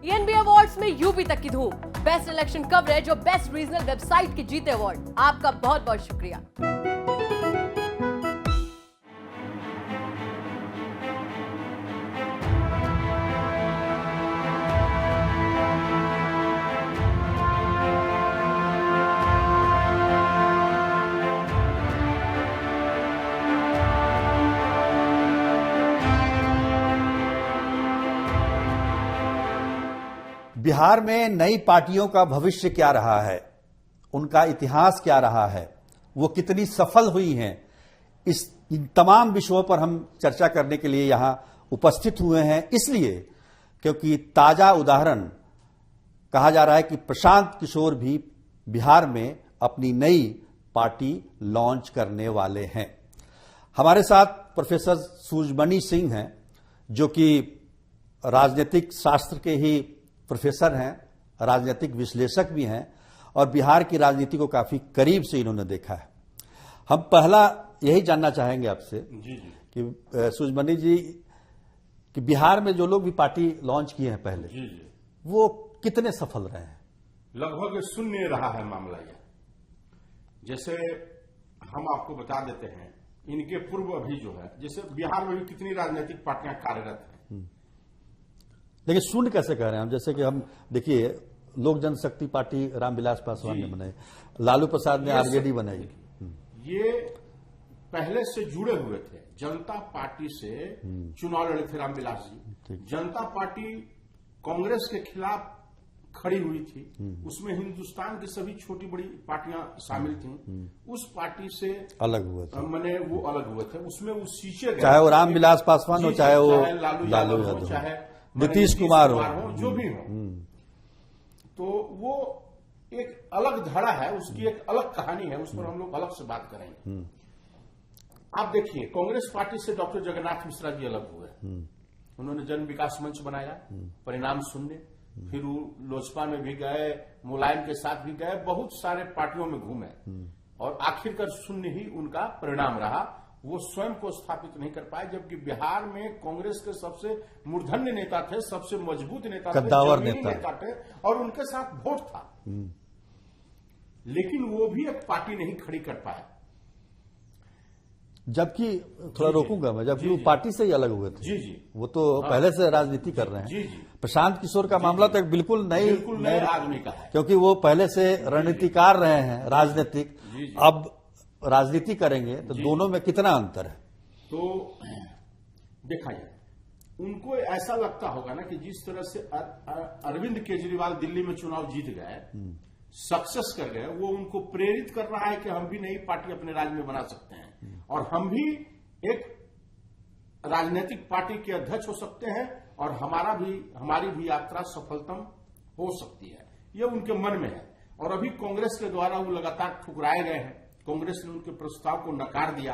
ENB awards में UP तक की धूम, बेस्ट इलेक्शन कवरेज और बेस्ट रीजनल वेबसाइट के जीते अवार्ड। आपका बहुत बहुत शुक्रिया। बिहार में नई पार्टियों का भविष्य क्या रहा है, उनका इतिहास क्या रहा है, वो कितनी सफल हुई हैं, इन तमाम विषयों पर हम चर्चा करने के लिए यहां उपस्थित हुए हैं। इसलिए क्योंकि ताजा उदाहरण कहा जा रहा है कि प्रशांत किशोर भी बिहार में अपनी नई पार्टी लॉन्च करने वाले हैं। हमारे साथ प्रोफेसर सूजमणि सिंह हैं, जो कि राजनीतिक शास्त्र के ही प्रोफेसर हैं, राजनीतिक विश्लेषक भी हैं और बिहार की राजनीति को काफी करीब से इन्होंने देखा है। हम पहला यही जानना चाहेंगे आपसे कि सूजमणि जी, कि बिहार में जो लोग भी पार्टी लॉन्च किए हैं पहले, वो कितने सफल रहे हैं? लगभग शून्य रहा है मामला यह। जैसे हम आपको बता देते हैं, इनके पूर्व अभी जो है, जैसे बिहार में भी कितनी राजनीतिक पार्टियां कार्यरत हैं, लेकिन शून्य कैसे कह रहे हैं हम? जैसे कि हम देखिए, लोक जनशक्ति पार्टी रामविलास पासवान ने बनाई, लालू प्रसाद ने आरजेडी बनाई। ये पहले से जुड़े हुए थे, जनता पार्टी से चुनाव लड़े थे रामविलास जी। जनता पार्टी कांग्रेस के खिलाफ खड़ी हुई थी, उसमें हिंदुस्तान की सभी छोटी बड़ी पार्टियां शामिल थीं। उस पार्टी से अलग हुए थे, मैंने वो अलग हुए थे, उसमें वो शीशे, चाहे वो रामविलास पासवान हो, चाहे वो लालू यादव, चाहे नीतीश कुमार हो, जो भी हो। तो वो एक अलग धड़ा है, उसकी एक अलग कहानी है, उस पर हम लोग अलग से बात करेंगे। आप देखिए, कांग्रेस पार्टी से डॉक्टर जगन्नाथ मिश्रा जी अलग हुए, उन्होंने जन विकास मंच बनाया, परिणाम शून्य। फिर वो लोजपा में भी गए, मुलायम के साथ भी गए, बहुत सारे पार्टियों में घूमे और आखिरकार शून्य ही उनका परिणाम रहा। वो स्वयं को स्थापित नहीं कर पाए, जबकि बिहार में कांग्रेस के सबसे मूर्धन्य नेता थे, सबसे मजबूत नेता थे, कद्दावर नेता थे और उनके साथ वोट था, लेकिन वो भी एक पार्टी नहीं खड़ी कर पाए। जबकि थोड़ा रोकूंगा मैं, जबकि वो पार्टी से ही अलग हुए थे। वो तो पहले से राजनीति कर रहे हैं। प्रशांत किशोर का मामला तो एक बिल्कुल नए आदमी का है, क्योंकि वो पहले से रणनीतिकार रहे हैं, राजनीतिक। अब राजनीति करेंगे तो दोनों में कितना अंतर है? तो देखा जाए, उनको ऐसा लगता होगा ना कि जिस तरह से अरविंद केजरीवाल दिल्ली में चुनाव जीत गए, सक्सेस कर गए, वो उनको प्रेरित कर रहा है कि हम भी नई पार्टी अपने राज्य में बना सकते हैं और हम भी एक राजनीतिक पार्टी के अध्यक्ष हो सकते हैं और हमारी भी यात्रा सफलतम हो सकती है। ये उनके मन में है और अभी कांग्रेस के द्वारा वो लगातार ठुकराए गए हैं। कांग्रेस ने उनके प्रस्ताव को नकार दिया,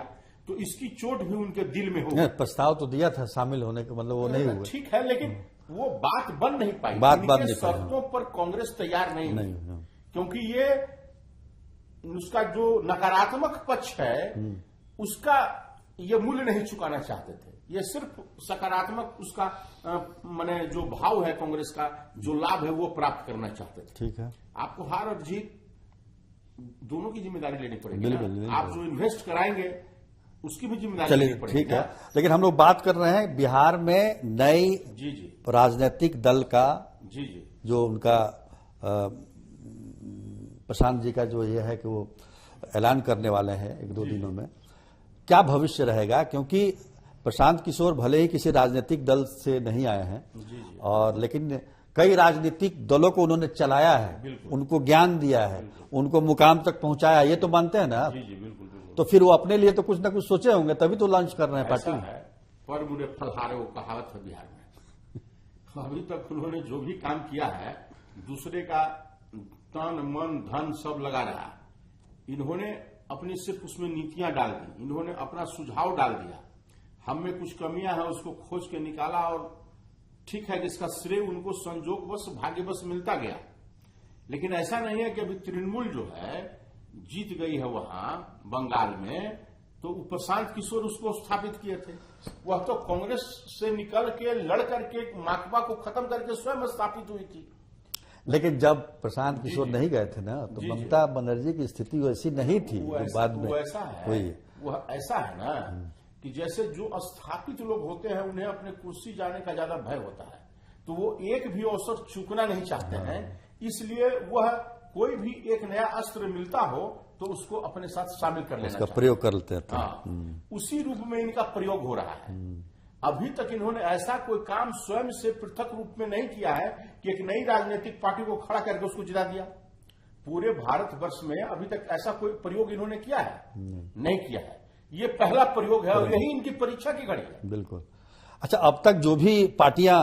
तो इसकी चोट भी उनके दिल में होगी। प्रस्ताव तो दिया था शामिल होने का, मतलब वो नहीं हुआ। ठीक है, लेकिन वो बात बन नहीं पाई, शर्तों पर कांग्रेस तैयार नहीं हुई, क्योंकि ये उसका जो नकारात्मक पक्ष है उसका ये मूल्य नहीं चुकाना चाहते थे। ये सिर्फ सकारात्मक उसका माने जो भाव है कांग्रेस का, जो लाभ है, वो प्राप्त करना चाहते थे। ठीक है, आपको हार और जीत दोनों की जिम्मेदारी लेनी पड़ेगी। आप जो इन्वेस्ट कराएंगे उसकी भी जिम्मेदारी लेनी पड़ेगी। ठीक है, लेकिन हम लोग बात कर रहे हैं बिहार में नई राजनीतिक दल का, जो उनका प्रशांत जी का जो ये है कि वो ऐलान करने वाले हैं एक दो दिनों में, क्या भविष्य रहेगा? क्योंकि प्रशांत किशोर भले ही किसी राजनीतिक दल से नहीं आए हैं और लेकिन कई राजनीतिक दलों को उन्होंने चलाया है, उनको ज्ञान दिया है, उनको मुकाम तक पहुंचाया, ये तो मानते हैं ना? तो फिर वो अपने लिए तो कुछ ना कुछ सोचे होंगे, तभी तो लॉन्च कर रहे हैं पार्टी। पर मुझे फलहारे वो कहावत है बिहार में। अभी तक उन्होंने जो भी काम किया है, दूसरे का तन मन धन सब लगा रहा। इन्होंने अपनी सिर्फ उसमें नीतियां डाल दी, इन्होंने अपना सुझाव डाल दिया, हम में कुछ कमियां हैं उसको खोज के निकाला और ठीक है, जिसका श्रेय उनको संजोगवश भाग्यवश मिलता गया। लेकिन ऐसा नहीं है कि अभी तृणमूल जो है जीत गई है वहां बंगाल में, तो प्रशांत किशोर उसको स्थापित किए थे। वह तो कांग्रेस से निकल के लड़ करके माकपा को खत्म करके स्वयं स्थापित हुई थी। लेकिन जब प्रशांत किशोर नहीं गए थे ना, तो ममता बनर्जी की स्थिति वैसी नहीं थी। बाद में वह ऐसा है ना कि जैसे जो स्थापित लोग होते हैं उन्हें अपने कुर्सी जाने का ज्यादा भय होता है, तो वो एक भी अवसर चूकना नहीं चाहते हैं। इसलिए वह कोई भी एक नया अस्त्र मिलता हो तो उसको अपने साथ शामिल कर लेना, उसका प्रयोग कर लेते थे। उसी रूप में इनका प्रयोग हो रहा है। अभी तक इन्होंने ऐसा कोई काम स्वयं से पृथक रूप में नहीं किया है कि एक नई राजनीतिक पार्टी को खड़ा करके उसको जिता दिया। पूरे भारतवर्ष में अभी तक ऐसा कोई प्रयोग इन्होंने किया है? नहीं किया है। ये पहला प्रयोग है और यही इनकी परीक्षा की घड़ी है। बिल्कुल। अच्छा, अब तक जो भी पार्टियां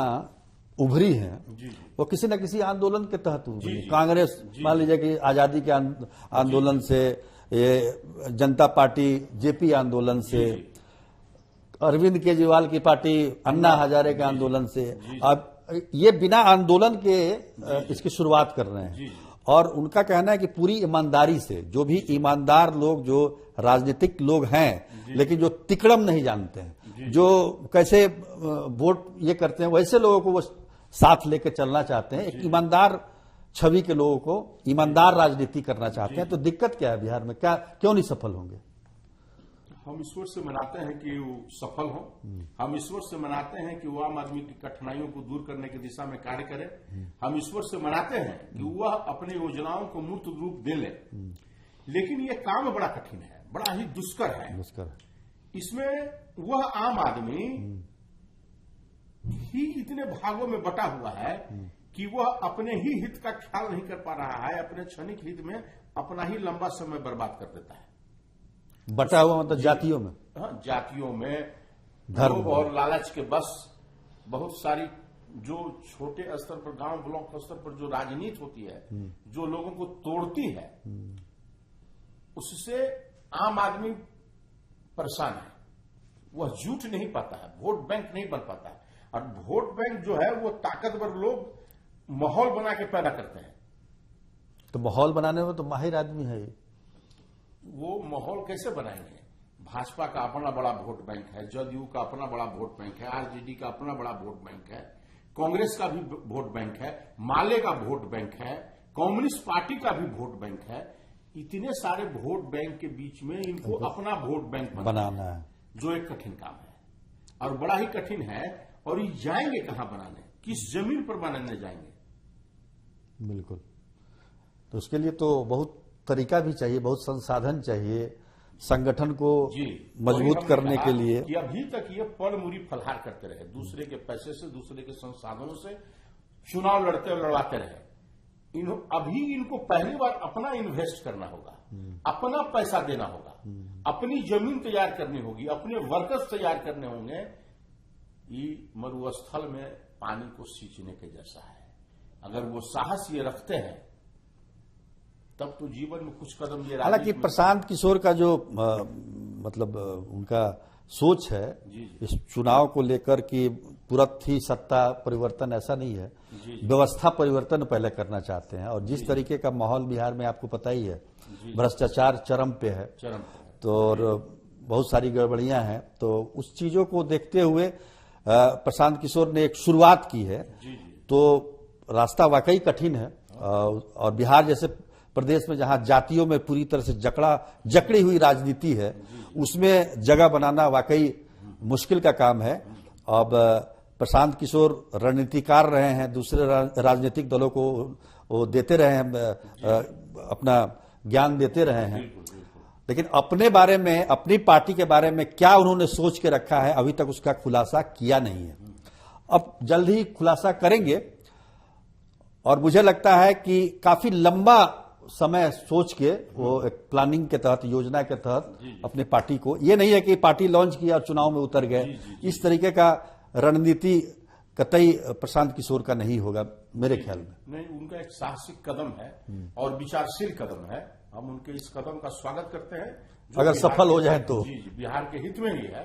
उभरी हैं वो किसी न किसी आंदोलन के तहत उभरी। कांग्रेस मान लीजिए कि आजादी के आंदोलन से, ये जनता पार्टी जेपी आंदोलन से, अरविंद केजरीवाल की पार्टी अन्ना हजारे के आंदोलन से। अब ये बिना आंदोलन के इसकी शुरुआत कर रहे हैं और उनका कहना है कि पूरी ईमानदारी से, जो भी ईमानदार लोग, जो राजनीतिक लोग हैं लेकिन जो तिकड़म नहीं जानते हैं, जो कैसे वोट ये करते हैं, वैसे लोगों को वो साथ लेकर चलना चाहते हैं। एक ईमानदार छवि के लोगों को ईमानदार राजनीति करना चाहते हैं। तो दिक्कत क्या है बिहार में? क्या क्यों नहीं सफल होंगे? हम ईश्वर से मनाते हैं कि वो सफल हो। हम ईश्वर से मनाते हैं कि वो आम आदमी की कठिनाइयों को दूर करने की दिशा में कार्य करे। हम ईश्वर से मनाते हैं कि वह अपनी योजनाओं को मूर्त रूप दे ले। लेकिन ये काम बड़ा कठिन है, बड़ा ही दुष्कर है। इसमें वह आम आदमी ही इतने भागों में बटा हुआ है कि वह अपने ही हित का ख्याल नहीं कर पा रहा है। अपने क्षणिक हित में अपना ही लंबा समय बर्बाद कर देता है। बटा हुआ मतलब जातियों में, हाँ, जातियों में धर्म और लालच के बस बहुत सारी जो छोटे स्तर पर, गांव ब्लॉक स्तर पर जो राजनीति होती है, जो लोगों को तोड़ती है, उससे आम आदमी परेशान है। वह झूठ नहीं पाता है, वोट बैंक नहीं बन पाता है। और वोट बैंक जो है वो ताकतवर लोग माहौल बना के पैदा करते हैं। तो माहौल बनाने में तो माहिर आदमी है। वो माहौल कैसे बनाएंगे? भाजपा का अपना बड़ा वोट बैंक है, जदयू का अपना बड़ा वोट बैंक है, आरजेडी का अपना बड़ा वोट बैंक है, कांग्रेस का भी वोट बैंक है, माले का वोट बैंक है, कम्युनिस्ट पार्टी का भी वोट बैंक है। इतने सारे वोट बैंक के बीच में इनको अपना वोट बैंक बनाना है, जो एक कठिन काम है और बड़ा ही कठिन है। और ये जाएंगे कहां बनाने? किस जमीन पर बनाने जाएंगे? बिल्कुल। तो उसके लिए तो बहुत तरीका भी चाहिए, बहुत संसाधन चाहिए संगठन को मजबूत करने के लिए। कि अभी तक ये पलमुरी फलहार करते रहे, दूसरे के पैसे से, दूसरे के संसाधनों से चुनाव लड़वाते रहे। अभी इनको पहली बार अपना इन्वेस्ट करना होगा, अपना पैसा देना होगा, अपनी जमीन तैयार करनी होगी, अपने वर्कर्स तैयार करने होंगे। ये मरुस्थल में पानी को सींचने के जैसा है। अगर वो साहस ये रखते हैं तब तो जीवन में कुछ कदम ये। हालांकि प्रशांत किशोर का जो मतलब उनका सोच है इस चुनाव को लेकर कि तुरंत ही सत्ता परिवर्तन, ऐसा नहीं है। व्यवस्था परिवर्तन पहले करना चाहते हैं। और जिस तरीके का माहौल बिहार में आपको पता ही है, भ्रष्टाचार चरम पे है, तो और बहुत सारी गड़बड़ियां हैं। तो उस चीजों को देखते हुए प्रशांत किशोर ने एक शुरुआत की है। तो रास्ता वाकई कठिन है। और बिहार जैसे प्रदेश में जहां जातियों में पूरी तरह से जकड़ी हुई राजनीति है, उसमें जगह बनाना वाकई मुश्किल का काम है। अब प्रशांत किशोर रणनीतिकार रहे हैं, दूसरे राजनीतिक दलों को वो देते रहे हैं, अपना ज्ञान देते रहे हैं। लेकिन अपने बारे में, अपनी पार्टी के बारे में क्या उन्होंने सोच के रखा है, अभी तक उसका खुलासा किया नहीं है। अब जल्द ही खुलासा करेंगे। और मुझे लगता है कि काफी लंबा समय सोच के वो एक प्लानिंग के तहत, योजना के तहत अपने पार्टी को, ये नहीं है कि पार्टी लॉन्च किया और चुनाव में उतर गए। इस तरीके का रणनीति कतई प्रशांत किशोर का नहीं होगा मेरे ख्याल में। नहीं, उनका एक साहसिक कदम है और विचारशील कदम है। हम उनके इस कदम का स्वागत करते हैं। अगर सफल हो जाए तो बिहार के हित में ही है।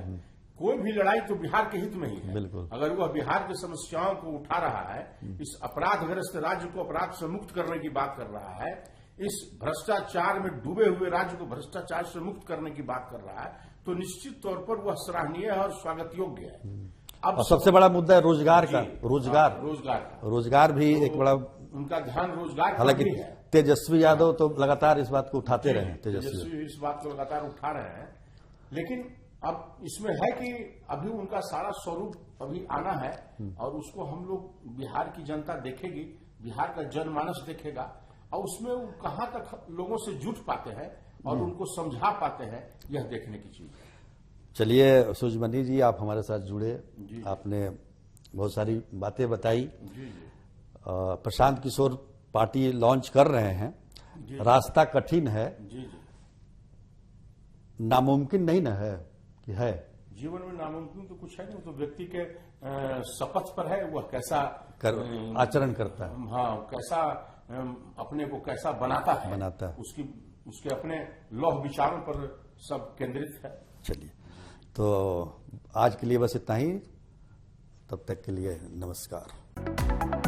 कोई भी लड़ाई तो बिहार के हित में ही है। बिल्कुल। अगर वह बिहार की समस्याओं को उठा रहा है, इस अपराधग्रस्त राज्य को अपराध से मुक्त करने की बात कर रहा है, इस भ्रष्टाचार में डूबे हुए राज्य को भ्रष्टाचार से मुक्त करने की बात कर रहा है, तो निश्चित तौर पर वह सराहनीय है और स्वागत योग्य है। अब और सबसे बड़ा मुद्दा है रोजगार का। रोजगार भी एक बड़ा, उनका ध्यान रोजगार पर हालांकि भी है। तेजस्वी यादव तो लगातार इस बात को उठाते रहे। तेजस्वी इस बात को लगातार उठा रहे हैं, लेकिन अब इसमें है कि अभी उनका सारा स्वरूप अभी आना है और उसको हम लोग बिहार की जनता देखेगी, बिहार का जनमानस देखेगा और उसमें वो कहां तक लोगों से जुट पाते हैं और उनको समझा पाते हैं, यह देखने की चीज है। चलिए सूरजमणि जी, आप हमारे साथ जुड़े, आपने बहुत सारी बातें बताई। प्रशांत किशोर पार्टी लॉन्च कर रहे हैं, रास्ता कठिन है, नामुमकिन नहीं ना है कि है? जीवन में नामुमकिन तो कुछ है नहीं, तो व्यक्ति के शपथ पर है, वह कैसा आचरण करता है। हाँ, कैसा अपने को कैसा बनाता है, उसके अपने लौह विचारों पर सब केंद्रित है। चलिए, तो आज के लिए बस इतना ही। तब तक के लिए नमस्कार।